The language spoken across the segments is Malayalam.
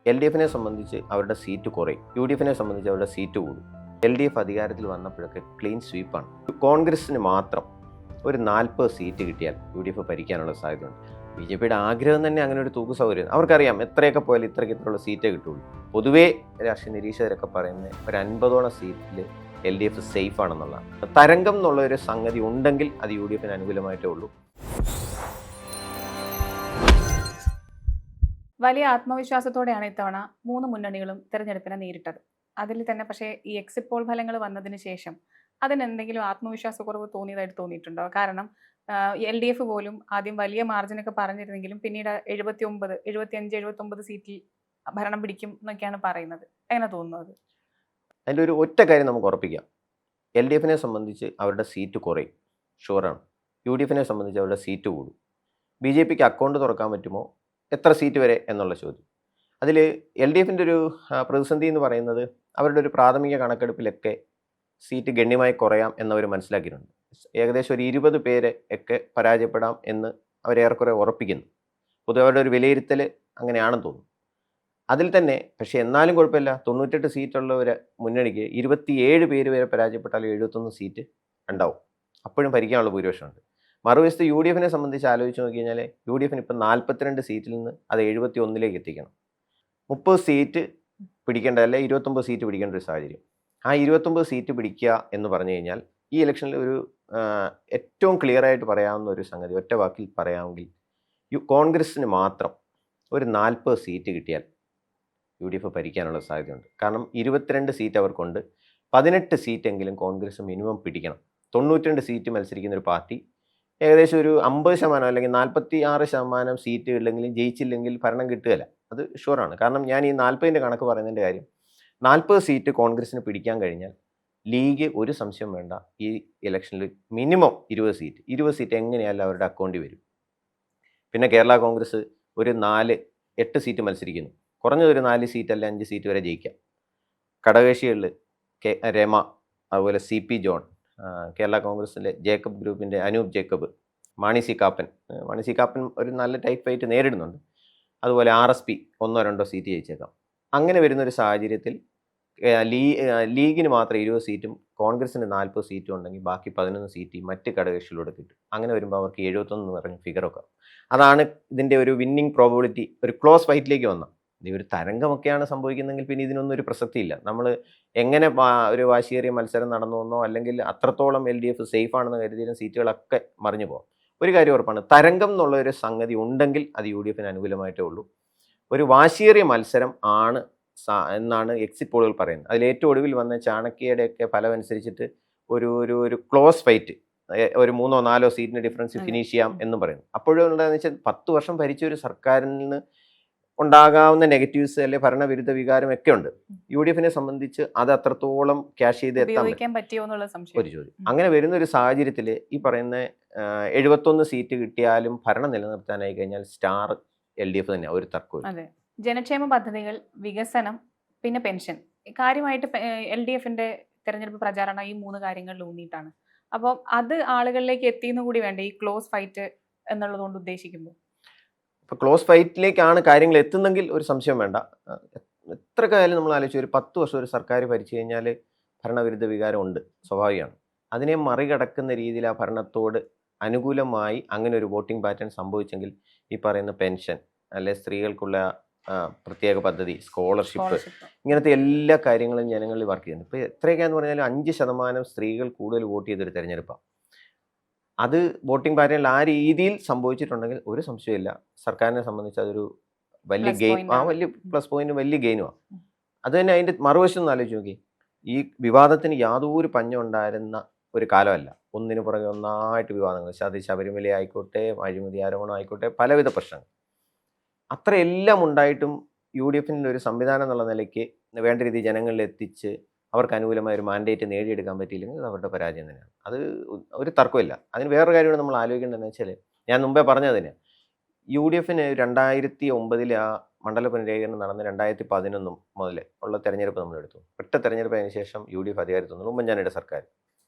എൽ ഡി എഫിനെ സംബന്ധിച്ച് അവരുടെ സീറ്റ് കുറയും, യു ഡി എഫിനെ സംബന്ധിച്ച് അവരുടെ സീറ്റ് കൂടും. എൽ ഡി എഫ് അധികാരത്തിൽ വന്നപ്പോഴൊക്കെ ക്ലീൻ സ്വീപ്പാണ്. കോൺഗ്രസിന് മാത്രം ഒരു 40 സീറ്റ് കിട്ടിയാൽ യു ഡി എഫ് ഭരിക്കാനുള്ള സാധ്യതയുണ്ട്. ബി ജെ പിയുടെ ആഗ്രഹം തന്നെ അങ്ങനെ ഒരു തൂക്ക് സൗകര്യം. അവർക്കറിയാം എത്രയൊക്കെ പോയാലും ഇത്രയ്ക്ക് സീറ്റേ കിട്ടുള്ളൂ. പൊതുവേ രാഷ്ട്രീയ നിരീക്ഷകരൊക്കെ പറയുന്നത് ഒരു 50ഓളം സീറ്റിൽ എൽ ഡി എഫ് സേഫ് ആണെന്നുള്ളതാണ്. തരംഗം എന്നുള്ള ഒരു സംഗതി ഉണ്ടെങ്കിൽ അത് യു ഡി എഫിന് അനുകൂലമായിട്ടേ ഉള്ളൂ. വലിയ ആത്മവിശ്വാസത്തോടെയാണ് ഇത്തവണ 3 മുന്നണികളും തെരഞ്ഞെടുപ്പിനെ നേരിട്ടത്. അതിൽ തന്നെ പക്ഷേ ഈ എക്സിറ്റ് പോൾ ഫലങ്ങൾ വന്നതിന് ശേഷം അതിനെന്തെങ്കിലും ആത്മവിശ്വാസക്കുറവ് തോന്നിയതായിട്ട് തോന്നിയിട്ടുണ്ടോ? കാരണം എൽ ഡി എഫ് പോലും ആദ്യം വലിയ മാർജിനൊക്കെ പറഞ്ഞിരുന്നെങ്കിലും പിന്നീട് 79, 75, 79 സീറ്റിൽ ഭരണം പിടിക്കും എന്നൊക്കെയാണ് പറയുന്നത്. എങ്ങനെ തോന്നുന്നത്? അതിൻ്റെ ഒരു ഒറ്റ കാര്യം നമുക്ക് ഉറപ്പിക്കാം. എൽ ഡി എഫിനെ സംബന്ധിച്ച് അവരുടെ സീറ്റ് കുറയും, ഷുവറാണ്. യു ഡി എഫിനെ സംബന്ധിച്ച് അവരുടെ സീറ്റ് കൂടും. ബി ജെ പിക്ക് അക്കൗണ്ട് തുറക്കാൻ പറ്റുമോ, എത്ര സീറ്റ് വരെ എന്നുള്ള ചോദ്യം. അതിൽ എൽ ഡി എഫിൻ്റെ ഒരു പ്രതിസന്ധി എന്ന് പറയുന്നത് അവരുടെ ഒരു പ്രാഥമിക കണക്കെടുപ്പിലൊക്കെ സീറ്റ് ഗണ്യമായി കുറയാം എന്നവർ മനസ്സിലാക്കിയിട്ടുണ്ട്. ഏകദേശം ഒരു 20 പേരെ ഒക്കെ പരാജയപ്പെടാം എന്ന് അവരേറെക്കുറെ ഉറപ്പിക്കുന്നു. പൊതുവെ അവരുടെ ഒരു വിലയിരുത്തൽ അങ്ങനെയാണെന്ന് തോന്നുന്നു. അതിൽ തന്നെ പക്ഷേ എന്നാലും കുഴപ്പമില്ല, 98 സീറ്റുള്ള ഒരു മുന്നണിക്ക് 27 പേര് വരെ പരാജയപ്പെട്ടാൽ 71 സീറ്റ് ഉണ്ടാവും. അപ്പോഴും ഭരിക്കാനുള്ള ഭൂരിപക്ഷമുണ്ട്. മറുവശത്ത് യു ഡി എഫിനെ സംബന്ധിച്ച് ആലോചിച്ച് നോക്കി കഴിഞ്ഞാൽ യു ഡി എഫിന് ഇപ്പം 42 സീറ്റിൽ നിന്ന് അത് 71 എത്തിക്കണം. 30 സീറ്റ് പിടിക്കേണ്ടതല്ല, 29 സീറ്റ് പിടിക്കേണ്ട ഒരു സാഹചര്യം. ആ 29 സീറ്റ് പിടിക്കുക എന്ന് പറഞ്ഞു കഴിഞ്ഞാൽ ഈ ഇലക്ഷനിൽ ഒരു ഏറ്റവും ക്ലിയർ ആയിട്ട് പറയാവുന്ന ഒരു സംഗതി, ഒറ്റ വാക്കിൽ പറയാമെങ്കിൽ കോൺഗ്രസിന് മാത്രം ഒരു 40 സീറ്റ് കിട്ടിയാൽ യു ഡി എഫ് ഭരിക്കാനുള്ള സാധ്യതയുണ്ട്. കാരണം 22 സീറ്റ് അവർക്കുണ്ട്. 18 സീറ്റെങ്കിലും കോൺഗ്രസ് മിനിമം പിടിക്കണം. 92 സീറ്റ് മത്സരിക്കുന്ന ഒരു പാർട്ടി ഏകദേശം ഒരു 50% അല്ലെങ്കിൽ 46% സീറ്റ് ഉണ്ടെങ്കിലും ജയിച്ചില്ലെങ്കിൽ ഭരണം കിട്ടുകയില്ല. അത് ഷുവറാണ്. കാരണം ഞാൻ ഈ 40ൻ്റെ കണക്ക് പറയുന്നതിൻ്റെ കാര്യം, 40 സീറ്റ് കോൺഗ്രസിന് പിടിക്കാൻ കഴിഞ്ഞാൽ ലീഗ് ഒരു സംശയം വേണ്ട ഈ ഇലക്ഷനിൽ മിനിമം 20 സീറ്റ് എങ്ങനെയായാലും അവരുടെ അക്കൗണ്ടിൽ വരും. പിന്നെ കേരള കോൺഗ്രസ് ഒരു 8 സീറ്റ് മത്സരിക്കുന്നു. കുറഞ്ഞതൊരു 4 സീറ്റ് അല്ല 5 സീറ്റ് വരെ ജയിക്കാം. ഘടകകക്ഷികളിൽ രമ, അതുപോലെ സി പി ജോൺ, കേരള കോൺഗ്രസിലെ ജേക്കബ് ഗ്രൂപ്പിൻ്റെ അനൂപ് ജേക്കബ്, മാണി സി കാപ്പൻ ഒരു നല്ല ടൈറ്റ് ഫൈറ്റ് നേരിടുന്നുണ്ട്. അതുപോലെ RSP 1-2 സീറ്റ് ജയിച്ചേക്കാം. അങ്ങനെ വരുന്നൊരു സാഹചര്യത്തിൽ ലീഗിന് മാത്രം 20 സീറ്റും കോൺഗ്രസിന് 40 സീറ്റും ഉണ്ടെങ്കിൽ ബാക്കി 11 സീറ്റ് മറ്റ് ഘടകകക്ഷികളോട് കിട്ടും. അങ്ങനെ വരുമ്പോൾ അവർക്ക് 71 എന്ന് പറഞ്ഞ ഫിഗറൊക്കെ. അതാണ് ഇതിൻ്റെ ഒരു വിന്നിങ് പ്രോബബിലിറ്റി. ഒരു ക്ലോസ് ഫൈറ്റിലേക്ക് വന്ന ഈ ഒരു തരംഗമൊക്കെയാണ് സംഭവിക്കുന്നതെങ്കിൽ പിന്നെ ഇതിനൊന്നും ഒരു പ്രസക്തിയില്ല. നമ്മൾ എങ്ങനെ ഒരു വാശിയേറിയ മത്സരം നടന്നുവെന്നോ അല്ലെങ്കിൽ അത്രത്തോളം എൽ ഡി എഫ് സേഫ് ആണെന്ന് കരുതിയ സീറ്റുകളൊക്കെ മറിഞ്ഞു പോകാം. ഒരു കാര്യം ഉറപ്പാണ്, തരംഗം എന്നുള്ള ഒരു സംഗതി ഉണ്ടെങ്കിൽ അത് യു ഡി എഫിന് അനുകൂലമായിട്ടേ ഉള്ളൂ. ഒരു വാശിയേറിയ മത്സരം ആണ് എന്നാണ് എക്സിറ്റ് പോളുകൾ പറയുന്നത്. അതിൽ ഏറ്റവും ഒടുവിൽ വന്ന ചാണക്യയുടെയൊക്കെ ഫലം അനുസരിച്ചിട്ട് ഒരു ക്ലോസ് ഫൈറ്റ്, ഒരു 3-4 സീറ്റിന് ഡിഫറൻസ് ഫിനിഷ് ചെയ്യാം എന്നും പറയുന്നു. അപ്പോഴും എന്താണെന്ന് വെച്ചാൽ 10 വർഷം ഭരിച്ച ഒരു സർക്കാരിൽ നിന്ന് ഉണ്ടാകാവുന്ന നെഗറ്റീവ്സ് അല്ലെ ഭരണവിരുദ്ധ വികാരം ഒക്കെ ഉണ്ട്. യു ഡി എഫിനെ സംബന്ധിച്ച് അത് അത്രത്തോളം ക്യാഷ് ചെയ്ത് എത്താൻ പറ്റിയോ എന്നുള്ള ഒരു ചോദ്യം. അങ്ങനെ വരുന്ന ഒരു സാഹചര്യത്തിൽ ഈ പറയുന്ന 71 സീറ്റ് കിട്ടിയാലും ഭരണം നിലനിർത്താനായി കഴിഞ്ഞാൽ സ്റ്റാർ എൽ ഡി എഫ് തന്നെ, ഒരു തർക്കവും. ജനക്ഷേമ പദ്ധതികൾ, വികസനം, പിന്നെ പെൻഷൻ, കാര്യമായിട്ട് എൽ ഡി എഫിന്റെ തെരഞ്ഞെടുപ്പ് പ്രചാരണം ഈ 3 കാര്യങ്ങളിൽ ഊന്നിയിട്ടാണ്. അപ്പോൾ അത് ആളുകളിലേക്ക് എത്തിയെന്ന് കൂടി വേണ്ട ഈ ക്ലോസ് ഫൈറ്റ് എന്നുള്ളതുകൊണ്ട് ഉദ്ദേശിക്കുമ്പോൾ. ഇപ്പോൾ ക്ലോസ് ഫൈറ്റിലേക്കാണ് കാര്യങ്ങൾ എത്തുന്നെങ്കിൽ ഒരു സംശയം വേണ്ട. എത്ര കാലം നമ്മൾ ആലോചിച്ചു, ഒരു 10 വർഷം ഒരു സർക്കാർ ഭരിച്ചു കഴിഞ്ഞാൽ ഭരണവിരുദ്ധ വികാരം ഉണ്ട്, സ്വാഭാവികമാണ്. അതിനെ മറികടക്കുന്ന രീതിയിൽ ആ ഭരണത്തോട് അനുകൂലമായി അങ്ങനെ ഒരു വോട്ടിംഗ് പാറ്റേൺ സംഭവിച്ചെങ്കിൽ ഈ പറയുന്ന പെൻഷൻ അല്ലെ സ്ത്രീകൾക്കുള്ള പ്രത്യേക പദ്ധതി, സ്കോളർഷിപ്പ്, ഇങ്ങനത്തെ എല്ലാ കാര്യങ്ങളും ജനങ്ങളിൽ വർക്ക് ചെയ്യുന്നു. ഇപ്പോൾ എത്രയൊക്കെയാണെന്ന് പറഞ്ഞാൽ 5% സ്ത്രീകൾ കൂടുതൽ വോട്ട് ചെയ്തൊരു തെരഞ്ഞെടുപ്പാണ്. അത് വോട്ടിംഗ് പാറ്റേണിൽ ആ രീതിയിൽ സംഭവിച്ചിട്ടുണ്ടെങ്കിൽ ഒരു സംശയമില്ല, സർക്കാരിനെ സംബന്ധിച്ച് അതൊരു വലിയ ഗെയിൻ, വലിയ പ്ലസ് പോയിന്റ്, വലിയ ഗെയിനുമാണ്. അത് തന്നെ അതിൻ്റെ മറുവശം ഒന്ന് ആലോചിച്ച് നോക്കി. ഈ വിവാദത്തിന് യാതൊരു പഞ്ഞം ഉണ്ടായിരുന്ന ഒരു കാലമല്ല. ഒന്നിനു പുറകെ ഒന്നായിട്ട് വിവാദങ്ങൾ, ശബരിമല ആയിക്കോട്ടെ, അഴിമതി ആരോപണം ആയിക്കോട്ടെ, പലവിധ പ്രശ്നങ്ങൾ. അത്രയെല്ലാം ഉണ്ടായിട്ടും യു ഡി എഫിൻ്റെ ഒരു സംവിധാനം എന്നുള്ള നിലയ്ക്ക് വേണ്ട രീതിയിൽ ജനങ്ങളിൽ എത്തിച്ച് അവർക്ക് അനുകൂലമായ ഒരു മാൻഡേറ്റ് നേടിയെടുക്കാൻ പറ്റിയില്ലെങ്കിൽ അത് അവരുടെ പരാജയം തന്നെയാണ്. അത് ഒരു തർക്കമില്ല. അതിന് വേറൊരു കാര്യമാണ് നമ്മൾ ആലോചിക്കേണ്ടതെന്ന് വെച്ചാൽ, ഞാൻ മുമ്പേ പറഞ്ഞത് തന്നെ, യു ഡി എഫിന് 2009 ആ മണ്ഡല പുനരേകരണം നടന്ന് 2011 മുതൽ ഉള്ള തെരഞ്ഞെടുപ്പ് നമ്മളെടുത്തു. ഒറ്റ തെരഞ്ഞെടുപ്പ് അതിന് ശേഷം യു ഡി എഫ് അധികാരത്തിൽ വന്നു. ഉമ്മൻചാണ്ടിയുടെ സർക്കാർ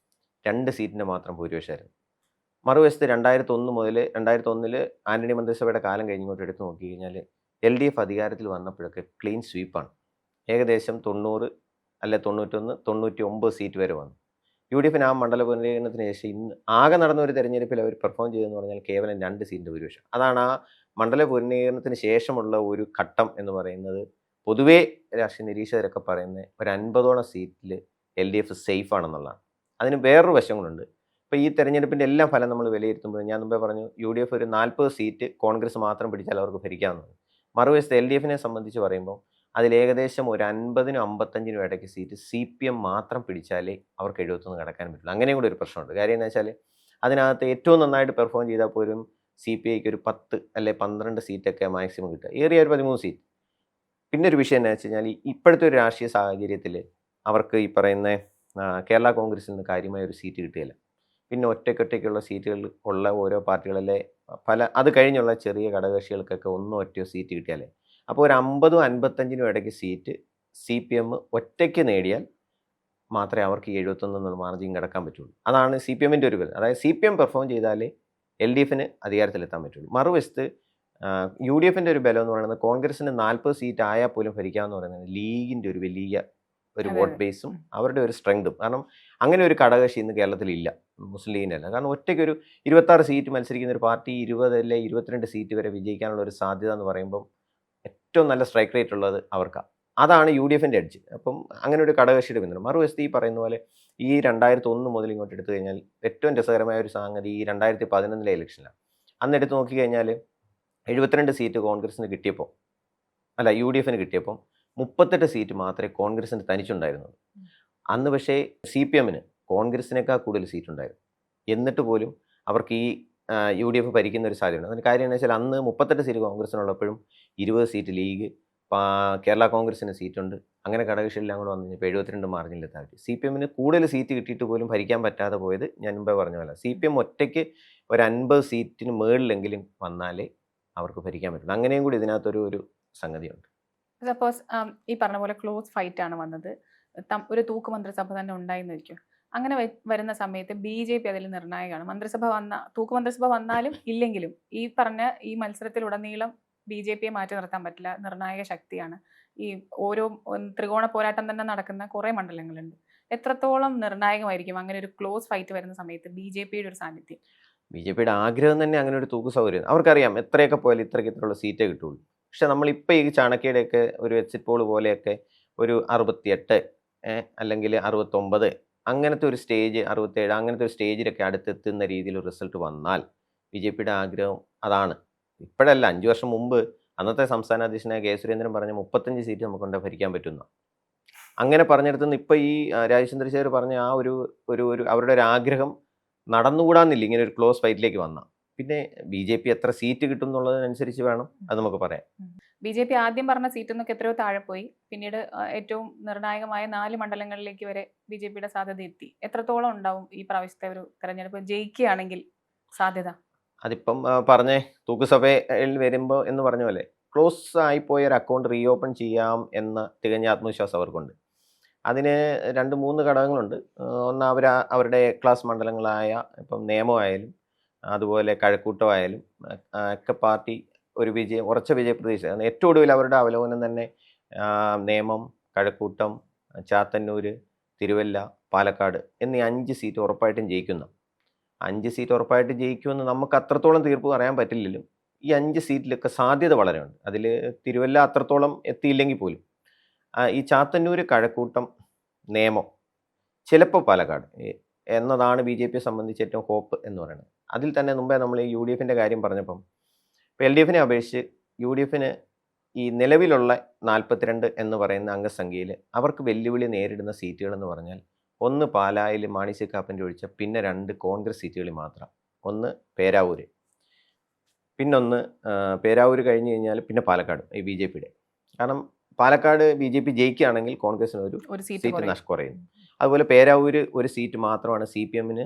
2 സീറ്റിൻ്റെ മാത്രം ഭൂരിപക്ഷമായിരുന്നു. മറുവശത്ത് 2001 മുതൽ 2001 ആന്റണി മന്ത്രിസഭയുടെ കാലം കഴിഞ്ഞിങ്ങോട്ട് എടുത്തു നോക്കി കഴിഞ്ഞാൽ LDF അധികാരത്തിൽ വന്നപ്പോഴൊക്കെ ക്ലീൻ സ്വീപ്പാണ്. ഏകദേശം 90 അല്ലെ 91, 99 സീറ്റ് വരെ വന്നു. UDFന് ആ മണ്ഡല പുനരീകരണത്തിന് ശേഷം ഇന്ന് ആകെ നടന്ന ഒരു തെരഞ്ഞെടുപ്പിൽ അവർ പെർഫോം ചെയ്തെന്ന് പറഞ്ഞാൽ കേവലം 2 സീറ്റിൻ്റെ ഭൂരിപക്ഷം. അതാണ് ആ മണ്ഡല പുനരീകരണത്തിന് ശേഷമുള്ള ഒരു ഘട്ടം എന്ന് പറയുന്നത്. പൊതുവേ രാഷ്ട്രീയ നിരീക്ഷകരൊക്കെ പറയുന്നത് ഒരു 50ഓളം സീറ്റിൽ LDF സേഫ് ആണെന്നുള്ളതാണ്. അതിന് വേറൊരു വശം കൂടെ. ഇപ്പോൾ ഈ തെരഞ്ഞെടുപ്പിൻ്റെ എല്ലാ ഫലം നമ്മൾ വിലയിരുത്തുമ്പോൾ ഞാൻ മുമ്പേ പറഞ്ഞു UDF ഒരു 40 സീറ്റ് കോൺഗ്രസ് മാത്രം പിടിച്ചാൽ അവർക്ക് ഭരിക്കാമെന്നത്. മറുവശത്ത് LDFനെ സംബന്ധിച്ച് പറയുമ്പോൾ അതിൽ ഏകദേശം ഒരു 50നും 55നും ഇടയ്ക്ക് സീറ്റ് CPM മാത്രം പിടിച്ചാലേ അവർക്ക് 71 കടക്കാൻ പറ്റുള്ളൂ. അങ്ങനെയും കൂടി ഒരു പ്രശ്നമുണ്ട്. കാര്യം എന്ന് വെച്ചാൽ അതിനകത്ത് ഏറ്റവും നന്നായിട്ട് പെർഫോം ചെയ്താൽ പോലും CPIക്ക് ഒരു 10 അല്ലെ 12 സീറ്റൊക്കെ മാക്സിമം കിട്ടുക, ഏറിയ ഒരു 13 സീറ്റ്. പിന്നെ ഒരു വിഷയം എന്താ വെച്ച് കഴിഞ്ഞാൽ ഇപ്പോഴത്തെ ഒരു രാഷ്ട്രീയ സാഹചര്യത്തിൽ അവർക്ക് ഈ പറയുന്ന കേരള കോൺഗ്രസിൽ നിന്ന് കാര്യമായ ഒരു സീറ്റ് കിട്ടുകയില്ല. പിന്നെ ഒറ്റയ്ക്കൊറ്റയ്ക്കുള്ള സീറ്റുകൾ ഉള്ള ഓരോ പാർട്ടികളിലെ അത് കഴിഞ്ഞുള്ള ചെറിയ ഘടകകക്ഷികൾക്കൊക്കെ ഒന്നോ ഒറ്റയോ സീറ്റ് കിട്ടിയാലേ, അപ്പോൾ ഒരു 50നും 55നും ഇടയ്ക്ക് സീറ്റ് CPM ഒറ്റയ്ക്ക് നേടിയാൽ മാത്രമേ അവർക്ക് 71 എന്നുള്ള മാർജിൻ കിടക്കാൻ പറ്റുള്ളൂ. അതാണ് CPMൻ്റെ ഒരു ബലം. അതായത് CPM പെർഫോം ചെയ്താലേ LDFന് അധികാരത്തിലെത്താൻ പറ്റുള്ളൂ. മറുവശത്ത് UDFൻ്റെ ഒരു ബലം എന്ന് പറയുന്നത് കോൺഗ്രസിന് 40 സീറ്റ് ആയാൽ പോലും ഭരിക്കാമെന്ന് പറയുന്നത് ലീഗിൻ്റെ ഒരു വലിയ ഒരു അതെ വോട്ട് അതെ ബേസും അവരുടെ ഒരു സ്ട്രെങ്തും. കാരണം അങ്ങനെ ഒരു ഘടകകക്ഷി ഇന്ന് കേരളത്തിലില്ല, മുസ്ലിം ലീഗിനല്ല. കാരണം ഒറ്റയ്ക്കൊരു 26 സീറ്റ് മത്സരിക്കുന്ന ഒരു പാർട്ടി 20 അല്ലെ 22 സീറ്റ് വരെ വിജയിക്കാനുള്ള ഒരു സാധ്യത എന്ന് പറയുമ്പം ഏറ്റവും നല്ല സ്ട്രൈക്ക് റേറ്റ് ഉള്ളത് അവർക്കാണ്. അതാണ് UDFൻ്റെ എഡ്ജ്. അപ്പം അങ്ങനെ ഒരു ഘടകകക്ഷിയുടെ പിന്തുണ. മറുവശത്ത് ഈ പറയുന്ന പോലെ ഈ 2001 മുതൽ ഇങ്ങോട്ട് എടുത്തു കഴിഞ്ഞാൽ ഏറ്റവും രസകരമായ ഒരു സംഗതി ഈ 2011 ഇലക്ഷനിലാണ്. അന്ന് എടുത്ത് നോക്കിക്കഴിഞ്ഞാൽ 72 സീറ്റ് കോൺഗ്രസിന് കിട്ടിയപ്പോൾ, അല്ല UDFന് കിട്ടിയപ്പോൾ 38 സീറ്റ് മാത്രമേ കോൺഗ്രസിന് തനിച്ചുണ്ടായിരുന്നുള്ളൂ. അന്ന് പക്ഷേ CPMന് കോൺഗ്രസിനേക്കാൾ കൂടുതൽ സീറ്റ് ഉണ്ടായിരുന്നു. എന്നിട്ട് പോലും അവർക്ക് ഈ UDF ഭരിക്കുന്ന ഒരു സാധ്യതയുണ്ട്. അതിന് കാര്യം എന്ന് വെച്ചാൽ അന്ന് 38 സീറ്റ് കോൺഗ്രസിനുള്ളപ്പോഴും 20 സീറ്റ് ലീഗ്, കേരള കോൺഗ്രസിന് സീറ്റുണ്ട്. അങ്ങനെ ഘടകകക്ഷിയെല്ലാം കൂടെ വന്നു കഴിഞ്ഞപ്പോൾ 72 മാർജിനിലെത്താൻ പറ്റി. CPMന് കൂടുതൽ സീറ്റ് കിട്ടിയിട്ട് പോലും ഭരിക്കാൻ പറ്റാതെ പോയത് ഞാൻ മുമ്പേ പറഞ്ഞ പോലെ. CPM ഒറ്റയ്ക്ക് ഒരു 50 സീറ്റിന് മുകളിലെങ്കിലും വന്നാലേ അവർക്ക് ഭരിക്കാൻ പറ്റുള്ളൂ. അങ്ങനെയും കൂടി ഇതിനകത്തൊരു സംഗതിയുണ്ട്. സപ്പോസ് ഈ പറഞ്ഞ പോലെ ക്ലോസ് ഫൈറ്റ് ആണ് വന്നത്, ഒരു തൂക്ക് മന്ത്രിസഭ തന്നെ ഉണ്ടായെന്ന് വെക്കും. അങ്ങനെ വരുന്ന സമയത്ത് BJP അതിൽ നിർണായകമാണ്. തൂക്ക് മന്ത്രിസഭ വന്നാലും ഇല്ലെങ്കിലും ഈ പറഞ്ഞ ഈ മത്സരത്തിലുടനീളം BJPയെ മാറ്റി നിർത്താൻ പറ്റില്ല, നിർണായക ശക്തിയാണ്. ഈ ഓരോ ത്രികോണ പോരാട്ടം തന്നെ നടക്കുന്ന കുറേ മണ്ഡലങ്ങളുണ്ട്. എത്രത്തോളം നിർണായകമായിരിക്കും അങ്ങനെ ഒരു ക്ലോസ് ഫൈറ്റ് വരുന്ന സമയത്ത് BJPയുടെ ഒരു സാന്നിധ്യം? BJPയുടെ ആഗ്രഹം തന്നെ അങ്ങനെ ഒരു തൂക്ക് സൗകര്യം. അവർക്കറിയാം എത്രയൊക്കെ പോയാലും ഇത്രയ്ക്കുള്ള സീറ്റേ കിട്ടുള്ളൂ. പക്ഷെ നമ്മളിപ്പോൾ ഈ ചാണക്യയുടെയൊക്കെ ഒരു എക്സിറ്റ് പോൾ പോലെയൊക്കെ ഒരു 68 അല്ലെങ്കിൽ 69 അങ്ങനത്തെ ഒരു സ്റ്റേജ്, 67 അങ്ങനത്തെ ഒരു സ്റ്റേജിലൊക്കെ അടുത്തെത്തുന്ന രീതിയിൽ ഒരു റിസൾട്ട് വന്നാൽ BJPയുടെ ആഗ്രഹം അതാണ്. ഇപ്പോഴല്ല, 5 വർഷം മുമ്പ് അന്നത്തെ സംസ്ഥാന അധ്യക്ഷനായ കെ സുരേന്ദ്രൻ പറഞ്ഞ 35 സീറ്റ് നമുക്കൊണ്ട് ഭരിക്കാൻ പറ്റുന്ന, അങ്ങനെ പറഞ്ഞെടുത്തുനിന്ന് ഇപ്പോൾ ഈ രാജീവ് ചന്ദ്രശേഖർ പറഞ്ഞ ആ ഒരു അവരുടെ ഒരു ആഗ്രഹം നടന്നുകൂടാന്നില്ല ഇങ്ങനെ ഒരു ക്ലോസ് ഫൈറ്റിലേക്ക് വന്ന. പിന്നെ BJP എത്ര സീറ്റ് കിട്ടും എന്നുള്ളതിനനുസരിച്ച് വേണം അത് നമുക്ക് പറയാം. BJP ആദ്യം പറഞ്ഞ സീറ്റിൽ നിന്നൊക്കെ എത്രയോ താഴെ പോയി. പിന്നീട് ഏറ്റവും നിർണായകമായ 4 മണ്ഡലങ്ങളിലേക്ക് വരെ BJPയുടെ സാധ്യത എത്തി. എത്രത്തോളം ഉണ്ടാവും ഈ പ്രാവശ്യത്തെ ഒരു തെരഞ്ഞെടുപ്പ് ജയിക്കുകയാണെങ്കിൽ സാധ്യത? അതിപ്പം പറഞ്ഞേ തൂക്കുസഭയിൽ വരുമ്പോൾ എന്ന് പറഞ്ഞ പോലെ ക്ലോസ് ആയിപ്പോയ ഒരു അക്കൗണ്ട് റീഓപ്പൺ ചെയ്യാം എന്ന തികഞ്ഞ ആത്മവിശ്വാസം അവർക്കുണ്ട്. അതിന് 2-3 ഘടകങ്ങളുണ്ട്. ഒന്ന് അവരുടെ ക്ലാസ് മണ്ഡലങ്ങളായ ഇപ്പം നേമമായാലും അതുപോലെ കഴക്കൂട്ടമായാലും ഒക്കെ പാർട്ടി ഒരു ഉറച്ച വിജയപ്രതീക്ഷ. ഏറ്റവും ഒടുവിൽ അവരുടെ അവലോകനം തന്നെ നേമം, കഴക്കൂട്ടം, ചാത്തന്നൂർ, തിരുവല്ല, പാലക്കാട് എന്നീ 5 സീറ്റ് ഉറപ്പായിട്ടും ജയിക്കുന്ന. 5 സീറ്റ് ഉറപ്പായിട്ട് ജയിക്കുമെന്ന് നമുക്ക് അത്രത്തോളം തീർപ്പ് പറയാൻ പറ്റില്ലെങ്കിലും ഈ 5 സീറ്റിലൊക്കെ സാധ്യത വളരെ ഉണ്ട്. അതിൽ തിരുവല്ല അത്രത്തോളം എത്തിയില്ലെങ്കിൽ പോലും ഈ ചാത്തന്നൂർ, കഴക്കൂട്ടം, നേമം, ചിലപ്പോൾ പാലക്കാട് എന്നതാണ് BJPയെ സംബന്ധിച്ച് ഏറ്റവും ഹോപ്പ് എന്ന് പറയുന്നത്. അതിൽ തന്നെ മുമ്പേ നമ്മൾ ഈ UDFൻ്റെ കാര്യം പറഞ്ഞപ്പം ഇപ്പോൾ LDFനെ അപേക്ഷിച്ച് UDFന് ഈ നിലവിലുള്ള 42 എന്ന് പറയുന്ന അംഗസംഖ്യയിൽ അവർക്ക് വെല്ലുവിളി നേരിടുന്ന സീറ്റുകൾ എന്ന് പറഞ്ഞാൽ ഒന്ന് പാലായിൽ മാണി സി കാപ്പൻ്റെ ഒഴിച്ച പിന്നെ 2 കോൺഗ്രസ് സീറ്റുകളിൽ മാത്രം. ഒന്ന് പേരാവൂർ, പിന്നൊന്ന് പേരാവൂർ കഴിഞ്ഞ് കഴിഞ്ഞാൽ പിന്നെ പാലക്കാട് ഈ BJPയുടെ. കാരണം പാലക്കാട് BJP ജയിക്കുകയാണെങ്കിൽ കോൺഗ്രസിന് ഒരു സീറ്റ് കുറയുന്നു. അതുപോലെ പേരാവൂർ ഒരു സീറ്റ് മാത്രമാണ് CPMന്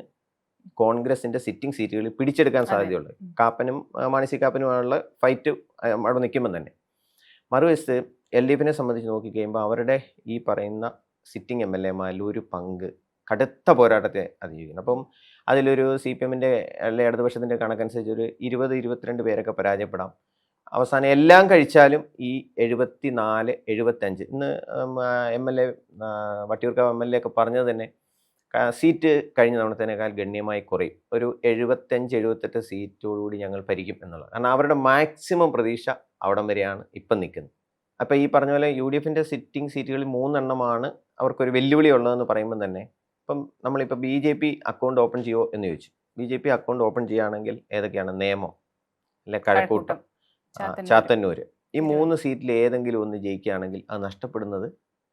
കോൺഗ്രസിൻ്റെ സിറ്റിംഗ് സീറ്റുകളിൽ പിടിച്ചെടുക്കാൻ സാധ്യതയുള്ളത്. കാപ്പനും മാണി സി കാപ്പനുമായുള്ള ഫൈറ്റ് അവിടെ നിൽക്കുമ്പോൾ തന്നെ. മറുവശത്ത് LDFനെ സംബന്ധിച്ച് നോക്കിക്കഴിയുമ്പോൾ അവരുടെ ഈ പറയുന്ന സിറ്റിംഗ് MLAമാരിൽ ഒരു പങ്ക് കടുത്ത പോരാട്ടത്തെ അതിജീവിക്കുന്നു. അപ്പം അതിലൊരു CPMൻ്റെ അല്ലെ ഇടതുപക്ഷത്തിൻ്റെ കണക്കനുസരിച്ച് ഒരു 20-22 പേരൊക്കെ പരാജയപ്പെടാം. അവസാനം എല്ലാം കഴിച്ചാലും ഈ 74, 75 ഇന്ന് MLA വട്ടിയൂർക്കാവ് MLA ഒക്കെ പറഞ്ഞത് തന്നെ സീറ്റ് കഴിഞ്ഞ തവണത്തേനേക്കാൾ ഗണ്യമായി കുറയും. ഒരു 75, 78 സീറ്റോടുകൂടി ഞങ്ങൾ ഭരിക്കും എന്നുള്ളത്. കാരണം അവരുടെ മാക്സിമം പ്രതീക്ഷ അവിടം വരെയാണ് ഇപ്പം നിൽക്കുന്നത്. അപ്പോൾ ഈ പറഞ്ഞ പോലെ UDFൻ്റെ സിറ്റിംഗ് സീറ്റുകളിൽ 3 എണ്ണമാണ് അവർക്കൊരു വെല്ലുവിളി ഉള്ളതെന്ന് പറയുമ്പം തന്നെ ഇപ്പം നമ്മളിപ്പോൾ BJP അക്കൗണ്ട് ഓപ്പൺ ചെയ്യുമോ എന്ന് ചോദിച്ചു. BJP അക്കൗണ്ട് ഓപ്പൺ ചെയ്യുകയാണെങ്കിൽ ഏതൊക്കെയാണ്? നേമം, അല്ലെ കഴക്കൂട്ടം, ചാത്തന്നൂര്, ഈ 3 സീറ്റിൽ ഏതെങ്കിലും ഒന്ന് ജയിക്കുകയാണെങ്കിൽ അത് നഷ്ടപ്പെടുന്നത്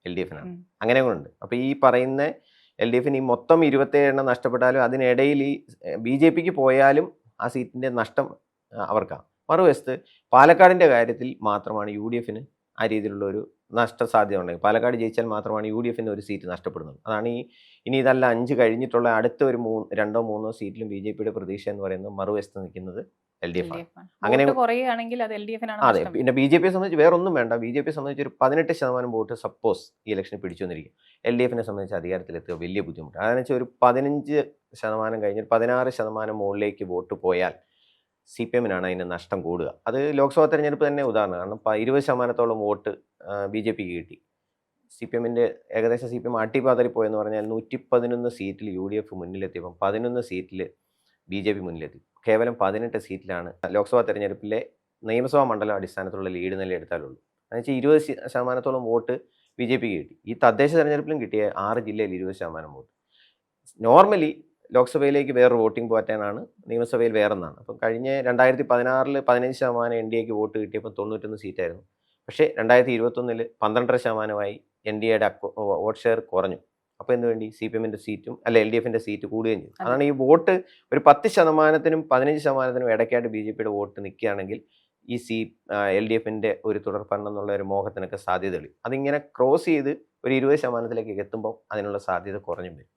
LDFനാണ്. അങ്ങനെ ഉണ്ട്. അപ്പോൾ ഈ പറയുന്ന LDFന് ഈ മൊത്തം 27 എണ്ണം നഷ്ടപ്പെട്ടാലും അതിനിടയിൽ ഈ BJPക്ക് പോയാലും ആ സീറ്റിൻ്റെ നഷ്ടം അവർക്കാണ്. മറുവശത്ത് പാലക്കാടിൻ്റെ കാര്യത്തിൽ മാത്രമാണ് UDFന് ആ രീതിയിലുള്ള ഒരു നഷ്ടസാധ്യത ഉണ്ടെങ്കിൽ പാലക്കാട് ജയിച്ചാൽ മാത്രമാണ് UDFന് ഒരു സീറ്റ് നഷ്ടപ്പെടുന്നത്. അതാണ് ഇനി ഇതല്ല 5 കഴിഞ്ഞിട്ടുള്ള അടുത്ത ഒരു 2 3 സീറ്റിലും BJPയുടെ പ്രതീക്ഷ എന്ന് പറയുന്നത് മറുവശത്ത് നിൽക്കുന്നത് LDF ആണ്. അങ്ങനെ അതെ. പിന്നെ BJPയെ സംബന്ധിച്ച് വേറെ ഒന്നും വേണ്ട. BJPയെ സംബന്ധിച്ച് ഒരു 18% വോട്ട് സപ്പോസ് ഈ ഇലക്ഷനിൽ പിടിച്ചു വന്നിരിക്കും. LDFനെ സംബന്ധിച്ച് അധികാരത്തിലെത്തുക വലിയ ബുദ്ധിമുട്ട്. അതെന്ന് വെച്ചാൽ ഒരു 15% കഴിഞ്ഞ് 16% മുകളിലേക്ക് വോട്ട് പോയാൽ CPMനാണ് അതിൻ്റെ നഷ്ടം കൂടുക. അത് ലോക്സഭാ തെരഞ്ഞെടുപ്പ് തന്നെ ഉദാഹരണം. കാരണം 20% വോട്ട് BJPക്ക് കിട്ടി. CPMൻ്റെ ഏകദേശം CPM അട്ടിപ്പാതറി പോയെന്ന് പറഞ്ഞാൽ 111 സീറ്റിൽ UDF മുന്നിലെത്തിയപ്പം 11 സീറ്റിൽ BJP മുന്നിലെത്തി. കേവലം 18 സീറ്റിലാണ് ലോക്സഭാ തെരഞ്ഞെടുപ്പിലെ നിയമസഭാ മണ്ഡലം അടിസ്ഥാനത്തിലുള്ള ലീഡ് നിലയെടുത്താലുള്ളൂ. എന്നുവെച്ചാൽ 20% വോട്ട് BJPക്ക് കിട്ടി. ഈ തദ്ദേശ തെരഞ്ഞെടുപ്പിലും കിട്ടിയ 6 ജില്ലയിൽ 20% വോട്ട്. നോർമലി ലോക്സഭയിലേക്ക് വേറെ വോട്ടിംഗ് പാറ്റേണാണ്, നിയമസഭയിൽ വേറൊന്നാണ്. അപ്പം കഴിഞ്ഞ 2016 15% NDAക്ക് വോട്ട് കിട്ടിയപ്പോൾ 91 സീറ്റായിരുന്നു. പക്ഷേ 2021 12% NDAയുടെ വോട്ട് ഷെയർ കുറഞ്ഞു. അപ്പോൾ എന്ത് വേണ്ടി CPMൻ്റെ സീറ്റും LDFൻ്റെ സീറ്റ് കൂടുകയും ചെയ്തു. അതാണ് ഈ വോട്ട് ഒരു 10%-നും 15%-നും ഇടയ്ക്കായിട്ട് BJPയുടെ വോട്ട് നിൽക്കുകയാണെങ്കിൽ ഈ LDFൻ്റെ ഒരു തുടർഭരണം എന്നുള്ള ഒരു മോഹത്തിനൊക്കെ സാധ്യത തെളിയും. അതിങ്ങനെ ക്രോസ് ചെയ്ത് ഒരു 20%-ലേക്ക് എത്തുമ്പോൾ അതിനുള്ള സാധ്യത കുറഞ്ഞു വരും.